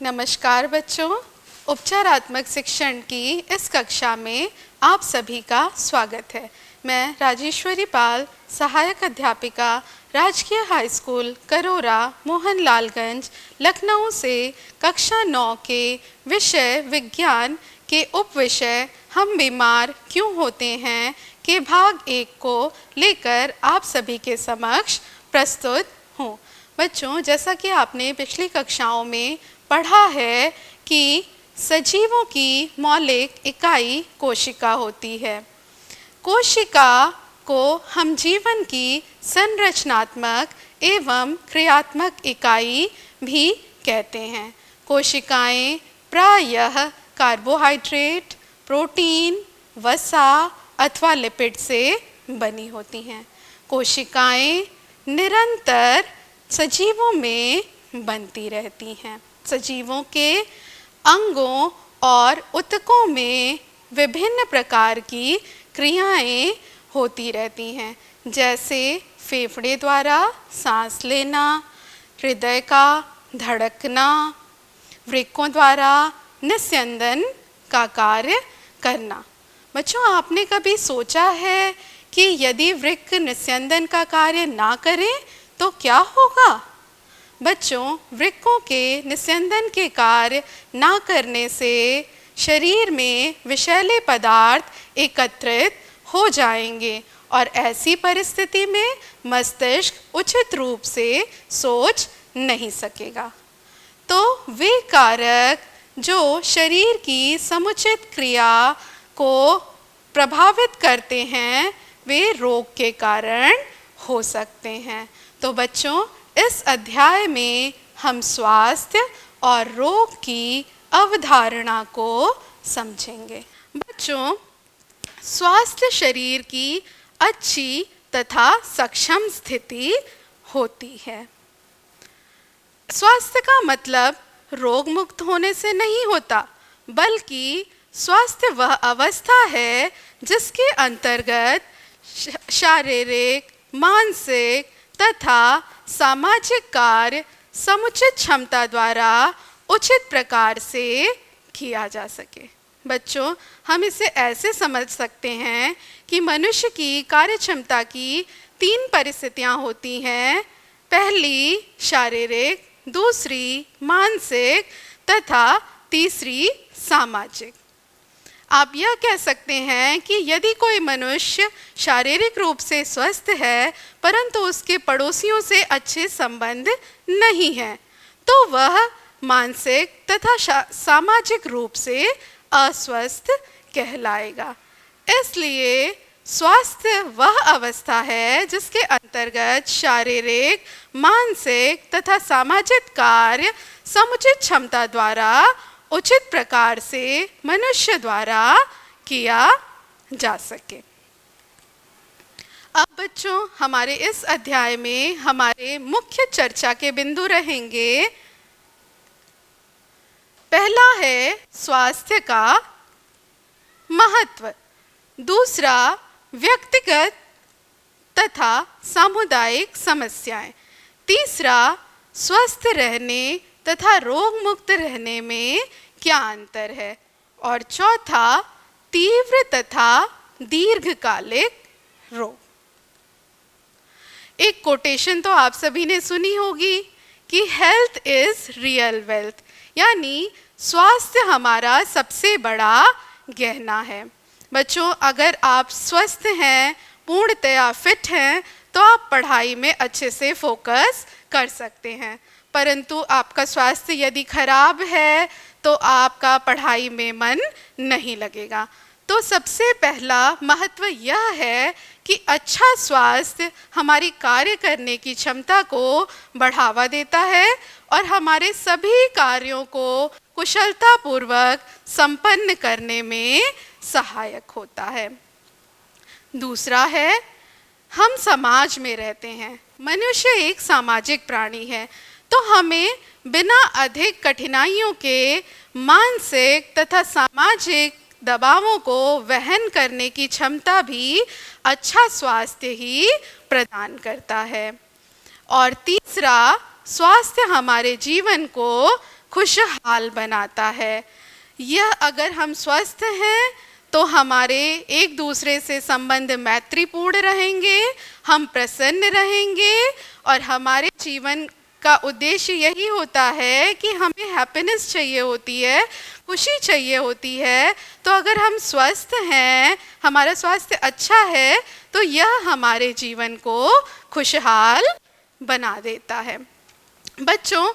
नमस्कार बच्चों, उपचारात्मक शिक्षण की इस कक्षा में आप सभी का स्वागत है। मैं राजेश्वरी पाल, सहायक अध्यापिका, राजकीय हाई स्कूल करोरा, मोहनलालगंज, लखनऊ से कक्षा 9 के विषय विज्ञान के उपविषय हम बीमार क्यों होते हैं के भाग 1 को लेकर आप सभी के समक्ष प्रस्तुत हूँ। बच्चों, जैसा कि आपने पिछली कक्षाओं में पढ़ा है कि सजीवों की मौलिक इकाई कोशिका होती है। कोशिका को हम जीवन की संरचनात्मक एवं क्रियात्मक इकाई भी कहते हैं। कोशिकाएं प्रायः कार्बोहाइड्रेट, प्रोटीन, वसा अथवा लिपिड से बनी होती हैं। कोशिकाएं निरंतर सजीवों में बनती रहती हैं। सजीवों के अंगों और ऊतकों में विभिन्न प्रकार की क्रियाएं होती रहती हैं, जैसे फेफड़े द्वारा सांस लेना, हृदय का धड़कना, वृक्कों द्वारा निस्यंदन का कार्य करना। बच्चों, आपने कभी सोचा है कि यदि वृक्क निस्यंदन का कार्य ना करें तो क्या होगा? बच्चों, वृक्कों के निस्यंदन के कार्य ना करने से शरीर में विषैले पदार्थ एकत्रित हो जाएंगे और ऐसी परिस्थिति में मस्तिष्क उचित रूप से सोच नहीं सकेगा। तो वे कारक जो शरीर की समुचित क्रिया को प्रभावित करते हैं, वे रोग के कारण हो सकते हैं। तो बच्चों, इस अध्याय में हम स्वास्थ्य और रोग की अवधारणा को समझेंगे। बच्चों, स्वास्थ्य शरीर की अच्छी तथा सक्षम स्थिति होती है। स्वास्थ्य का मतलब रोग मुक्त होने से नहीं होता, बल्कि स्वास्थ्य वह अवस्था है जिसके अंतर्गत शारीरिक, मानसिक तथा सामाजिक कार्य समुचित क्षमता द्वारा उचित प्रकार से किया जा सके। बच्चों, हम इसे ऐसे समझ सकते हैं कि मनुष्य की कार्य क्षमता की 3 परिस्थितियां होती हैं। पहली शारीरिक, दूसरी मानसिक तथा तीसरी सामाजिक। आप यह कह सकते हैं कि यदि कोई मनुष्य शारीरिक रूप से स्वस्थ है परंतु उसके पड़ोसियों से अच्छे संबंध नहीं हैं, तो वह मानसिक तथा सामाजिक रूप से अस्वस्थ कहलाएगा। इसलिए स्वास्थ्य वह अवस्था है जिसके अंतर्गत शारीरिक, मानसिक तथा सामाजिक कार्य समुचित क्षमता द्वारा उचित प्रकार से मनुष्य द्वारा किया जा सके। अब बच्चों, हमारे इस अध्याय में हमारे मुख्य चर्चा के बिंदु रहेंगे। पहला है स्वास्थ्य का महत्व, दूसरा व्यक्तिगत तथा सामुदायिक समस्याएं, तीसरा स्वस्थ रहने तथा रोग मुक्त रहने में क्या अंतर है, और चौथा तीव्र तथा दीर्घकालिक रोग। एक कोटेशन तो आप सभी ने सुनी होगी कि हेल्थ इज रियल वेल्थ, यानी स्वास्थ्य हमारा सबसे बड़ा गहना है। बच्चों, अगर आप स्वस्थ हैं, पूर्णतया फिट हैं, तो आप पढ़ाई में अच्छे से फोकस कर सकते हैं, परंतु आपका स्वास्थ्य यदि खराब है तो आपका पढ़ाई में मन नहीं लगेगा। तो सबसे पहला महत्व यह है कि अच्छा स्वास्थ्य हमारी कार्य करने की क्षमता को बढ़ावा देता है और हमारे सभी कार्यों को कुशलतापूर्वक संपन्न करने में सहायक होता है। दूसरा है, हम समाज में रहते हैं। मनुष्य एक सामाजिक प्राणी है, तो हमें बिना अधिक कठिनाइयों के मानसिक तथा सामाजिक दबावों को वहन करने की क्षमता भी अच्छा स्वास्थ्य ही प्रदान करता है। और तीसरा, स्वास्थ्य हमारे जीवन को खुशहाल बनाता है। यह अगर हम स्वस्थ हैं तो हमारे एक दूसरे से संबंध मैत्रीपूर्ण रहेंगे, हम प्रसन्न रहेंगे और हमारे जीवन का उद्देश्य यही होता है कि हमें हैप्पीनेस चाहिए होती है, खुशी चाहिए होती है। तो अगर हम स्वस्थ हैं, हमारा स्वास्थ्य अच्छा है, तो यह हमारे जीवन को खुशहाल बना देता है। बच्चों,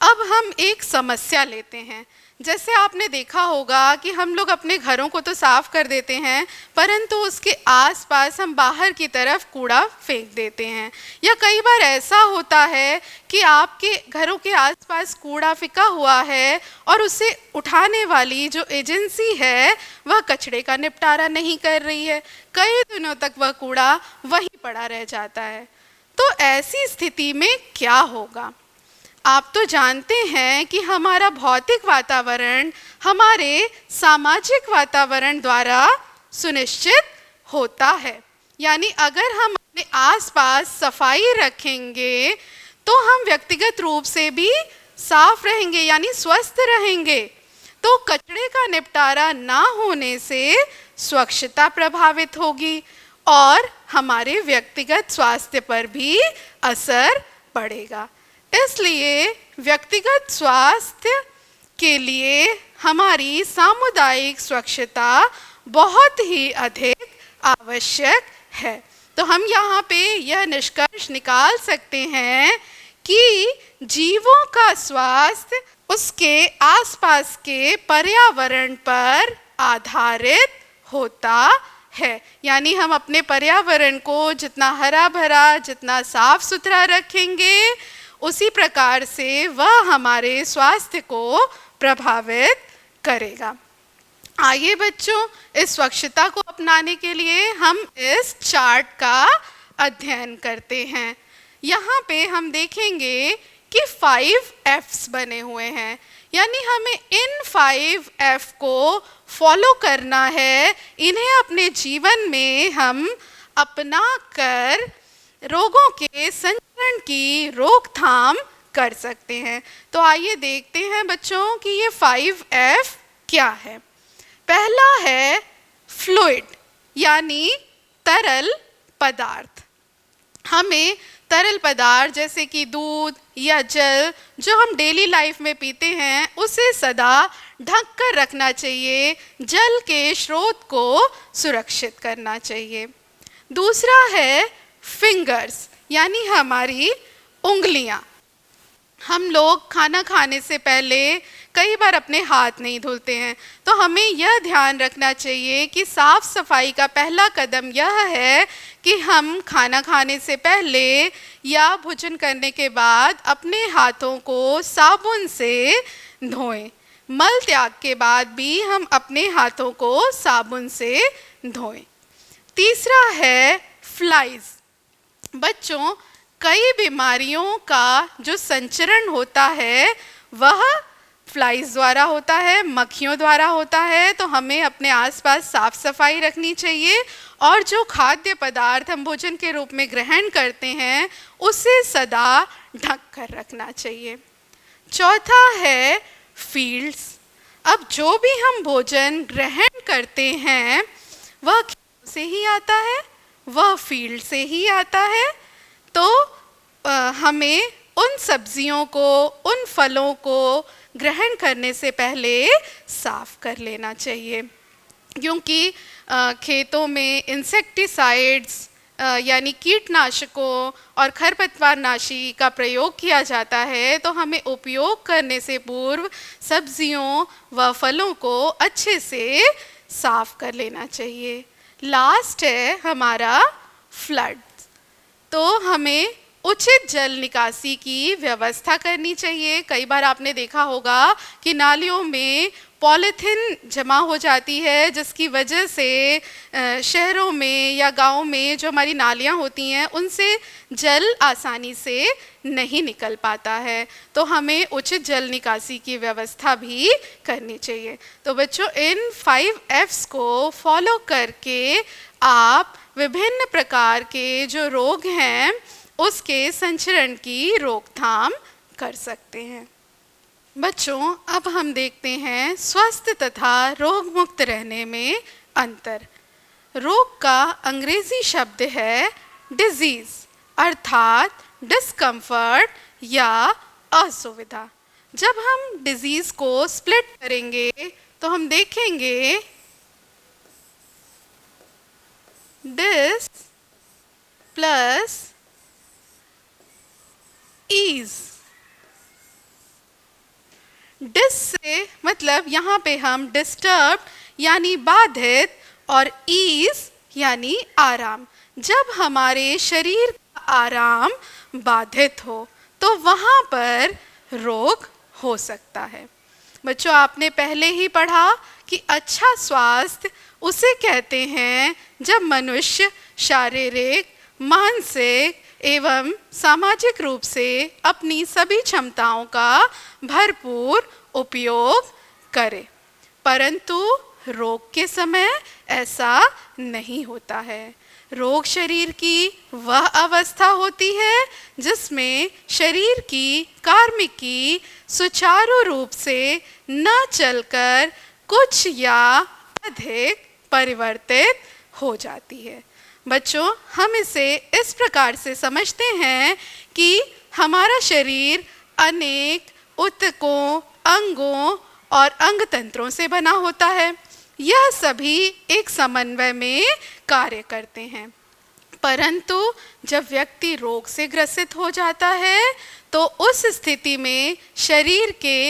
अब हम एक समस्या लेते हैं। जैसे आपने देखा होगा कि हम लोग अपने घरों को तो साफ कर देते हैं, परंतु उसके आसपास हम बाहर की तरफ कूड़ा फेंक देते हैं। या कई बार ऐसा होता है कि आपके घरों के आसपास कूड़ा फेंका हुआ है और उसे उठाने वाली जो एजेंसी है वह कचरे का निपटारा नहीं कर रही है। कई दिनों तक वह कूड़ा वहीं पड़ा रह जाता है। तो ऐसी स्थिति में क्या होगा? आप तो जानते हैं कि हमारा भौतिक वातावरण हमारे सामाजिक वातावरण द्वारा सुनिश्चित होता है। यानी अगर हम अपने आसपास सफाई रखेंगे तो हम व्यक्तिगत रूप से भी साफ रहेंगे, यानी स्वस्थ रहेंगे। तो कचरे का निपटारा ना होने से स्वच्छता प्रभावित होगी और हमारे व्यक्तिगत स्वास्थ्य पर भी असर पड़ेगा। इसलिए व्यक्तिगत स्वास्थ्य के लिए हमारी सामुदायिक स्वच्छता बहुत ही अधिक आवश्यक है। तो हम यहाँ पे यह निष्कर्ष निकाल सकते हैं कि जीवों का स्वास्थ्य उसके आसपास के पर्यावरण पर आधारित होता है। यानी हम अपने पर्यावरण को जितना हरा भरा, जितना साफ सुथरा रखेंगे, उसी प्रकार से वह हमारे स्वास्थ्य को प्रभावित करेगा। आइए बच्चों, इस स्वच्छता को अपनाने के लिए हम इस चार्ट का अध्ययन करते हैं। यहाँ पे हम देखेंगे कि 5 F's बने हुए हैं, यानी हमें इन 5 F को फॉलो करना है। इन्हें अपने जीवन में हम अपना कर रोगों के संचरण की रोकथाम कर सकते हैं। तो आइए देखते हैं बच्चों कि ये 5 F क्या है। पहला है फ्लूइड, यानी तरल पदार्थ। हमें तरल पदार्थ जैसे कि दूध या जल जो हम डेली लाइफ में पीते हैं उसे सदा ढक कर रखना चाहिए, जल के स्रोत को सुरक्षित करना चाहिए। दूसरा है फिंगर्स, यानी हमारी उंगलियां। हम लोग खाना खाने से पहले कई बार अपने हाथ नहीं धुलते हैं, तो हमें यह ध्यान रखना चाहिए कि साफ सफाई का पहला कदम यह है कि हम खाना खाने से पहले या भोजन करने के बाद अपने हाथों को साबुन से धोएं। मल त्याग के बाद भी हम अपने हाथों को साबुन से धोएं। तीसरा है फ्लाइज। बच्चों, कई बीमारियों का जो संचरण होता है वह फ्लाइज द्वारा होता है, मक्खियों द्वारा होता है। तो हमें अपने आसपास साफ सफाई रखनी चाहिए और जो खाद्य पदार्थ हम भोजन के रूप में ग्रहण करते हैं उसे सदा ढक कर रखना चाहिए। चौथा है फील्ड्स। अब जो भी हम भोजन ग्रहण करते हैं वह खेतों से ही आता है, वह फील्ड से ही आता है। तो हमें उन सब्जियों को, उन फलों को ग्रहण करने से पहले साफ कर लेना चाहिए, क्योंकि खेतों में इंसेक्टिसाइड्स यानी कीटनाशकों और खरपतवारनाशी का प्रयोग किया जाता है। तो हमें उपयोग करने से पूर्व सब्जियों व फलों को अच्छे से साफ कर लेना चाहिए। लास्ट है हमारा फ्लड। तो हमें उचित जल निकासी की व्यवस्था करनी चाहिए। कई बार आपने देखा होगा कि नालियों में पॉलीथीन जमा हो जाती है, जिसकी वजह से शहरों में या गांव में जो हमारी नालियां होती हैं उनसे जल आसानी से नहीं निकल पाता है। तो हमें उचित जल निकासी की व्यवस्था भी करनी चाहिए। तो बच्चों, इन 5 F's को फॉलो करके आप विभिन्न प्रकार के जो रोग हैं उसके संचरण की रोकथाम कर सकते हैं। बच्चों, अब हम देखते हैं स्वस्थ तथा रोग मुक्त रहने में अंतर। रोग का अंग्रेजी शब्द है डिजीज, अर्थात डिस्कम्फर्ट या असुविधा। जब हम डिजीज को स्प्लिट करेंगे तो हम देखेंगे डिस प्लस ईज। डिस से मतलब यहाँ पे हम डिस्टर्ब यानी बाधित, और ईज यानी आराम। जब हमारे शरीर का आराम बाधित हो तो वहाँ पर रोग हो सकता है। बच्चों, आपने पहले ही पढ़ा कि अच्छा स्वास्थ्य उसे कहते हैं जब मनुष्य शारीरिक, मानसिक एवं सामाजिक रूप से अपनी सभी क्षमताओं का भरपूर उपयोग करे। परंतु रोग के समय ऐसा नहीं होता है। रोग शरीर की वह अवस्था होती है जिसमें शरीर की कार्मिकी सुचारू रूप से न चलकर कुछ या अधिक परिवर्तित हो जाती है। बच्चों, हम इसे इस प्रकार से समझते हैं कि हमारा शरीर अनेक ऊतकों, अंगों और अंग तंत्रों से बना होता है। यह सभी एक समन्वय में कार्य करते हैं। परंतु जब व्यक्ति रोग से ग्रसित हो जाता है तो उस स्थिति में शरीर के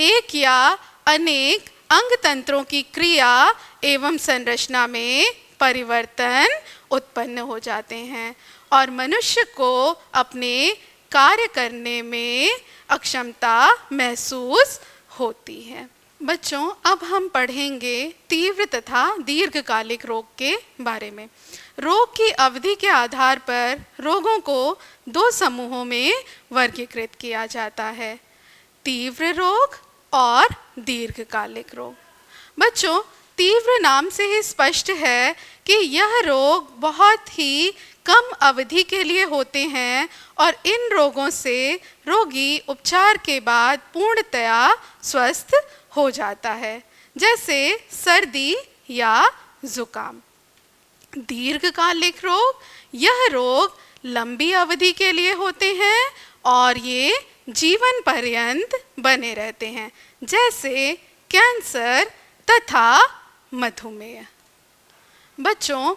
एक या अनेक अंग तंत्रों की क्रिया एवं संरचना में परिवर्तन उत्पन्न हो जाते हैं और मनुष्य को अपने कार्य करने में अक्षमता महसूस होती है। बच्चों, अब हम पढ़ेंगे तीव्र तथा दीर्घकालिक रोग के बारे में। रोग की अवधि के आधार पर रोगों को दो समूहों में वर्गीकृत किया जाता है, तीव्र रोग और दीर्घकालिक रोग। बच्चों, तीव्र नाम से ही स्पष्ट है कि यह रोग बहुत ही कम अवधि के लिए होते हैं और इन रोगों से रोगी उपचार के बाद पूर्णतया स्वस्थ हो जाता है, जैसे सर्दी या जुकाम। दीर्घकालिक रोग, यह रोग लंबी अवधि के लिए होते हैं और ये जीवन पर्यंत बने रहते हैं, जैसे कैंसर तथा मधुमेह। बच्चों,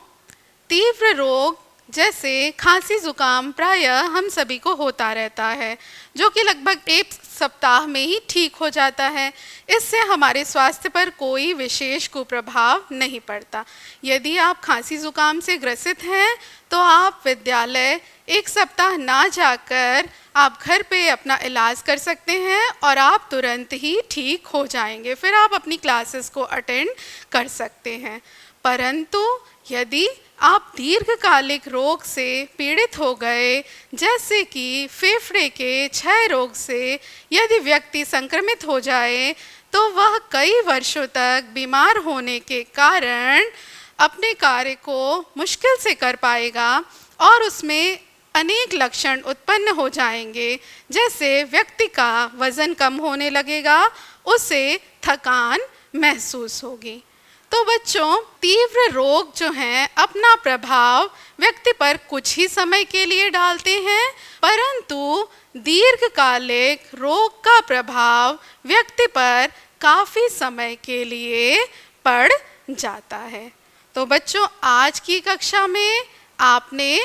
तीव्र रोग जैसे खांसी जुकाम प्रायः हम सभी को होता रहता है, जो कि लगभग एक सप्ताह में ही ठीक हो जाता है। इससे हमारे स्वास्थ्य पर कोई विशेष कुप्रभाव नहीं पड़ता। यदि आप खांसी जुकाम से ग्रसित हैं तो आप विद्यालय एक सप्ताह ना जाकर आप घर पे अपना इलाज कर सकते हैं और आप तुरंत ही ठीक हो जाएंगे। फिर आप अपनी क्लासेस को अटेंड कर सकते हैं। परंतु यदि आप दीर्घकालिक रोग से पीड़ित हो गए, जैसे कि फेफड़े के क्षय रोग से यदि व्यक्ति संक्रमित हो जाए तो वह कई वर्षों तक बीमार होने के कारण अपने कार्य को मुश्किल से कर पाएगा और उसमें अनेक लक्षण उत्पन्न हो जाएंगे, जैसे व्यक्ति का वज़न कम होने लगेगा, उसे थकान महसूस होगी। तो बच्चों, तीव्र रोग जो हैं अपना प्रभाव व्यक्ति पर कुछ ही समय के लिए डालते हैं, परंतु दीर्घकालिक रोग का प्रभाव व्यक्ति पर काफ़ी समय के लिए पड़ जाता है। तो बच्चों, आज की कक्षा में आपने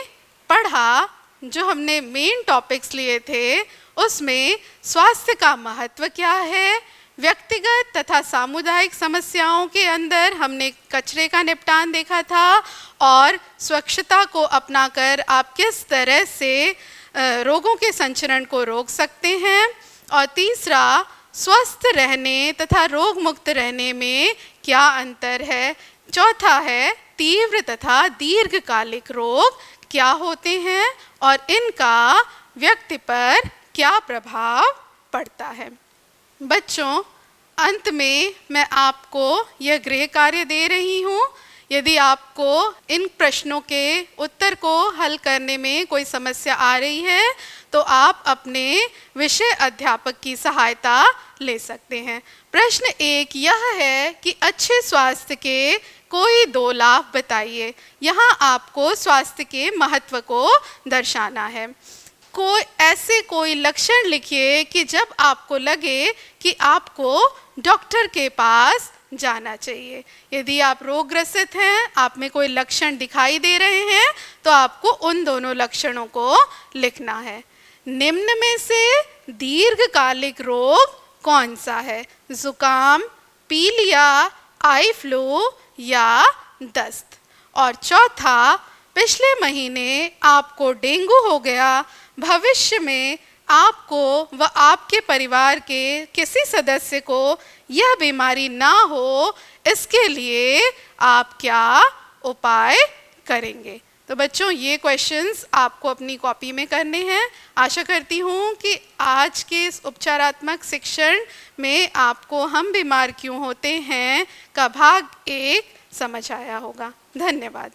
पढ़ा, जो हमने मेन टॉपिक्स लिए थे उसमें स्वास्थ्य का महत्व क्या है, व्यक्तिगत तथा सामुदायिक समस्याओं के अंदर हमने कचरे का निपटान देखा था और स्वच्छता को अपनाकर आप किस तरह से रोगों के संचरण को रोक सकते हैं, और तीसरा, स्वस्थ रहने तथा रोग मुक्त रहने में क्या अंतर है, चौथा है तीव्र तथा दीर्घकालिक रोग क्या होते हैं और इनका व्यक्ति पर क्या प्रभाव पड़ता है। बच्चों, अंत में मैं आपको यह गृह कार्य दे रही हूँ यदि आपको इन प्रश्नों के उत्तर को हल करने में कोई समस्या आ रही है तो आप अपने विषय अध्यापक की सहायता ले सकते हैं। प्रश्न 1 यह है कि अच्छे स्वास्थ्य के कोई 2 लाभ बताइए। यहाँ आपको स्वास्थ्य के महत्व को दर्शाना है। कोई लक्षण लिखिए कि जब आपको लगे कि आपको डॉक्टर के पास जाना चाहिए। यदि आप रोगग्रसित हैं, आप में कोई लक्षण दिखाई दे रहे हैं, तो आपको उन दोनों लक्षणों को लिखना है। निम्न में से दीर्घकालिक रोग कौन सा है? जुकाम, पीलिया, आई फ्लू या दस्त। और चौथा, पिछले महीने आपको डेंगू हो गया, भविष्य में आपको व आपके परिवार के किसी सदस्य को यह बीमारी ना हो, इसके लिए आप क्या उपाय करेंगे? तो बच्चों, ये क्वेश्चंस आपको अपनी कॉपी में करने हैं। आशा करती हूँ कि आज के इस उपचारात्मक शिक्षण में आपको हम बीमार क्यों होते हैं का भाग 1 समझ आया होगा। धन्यवाद।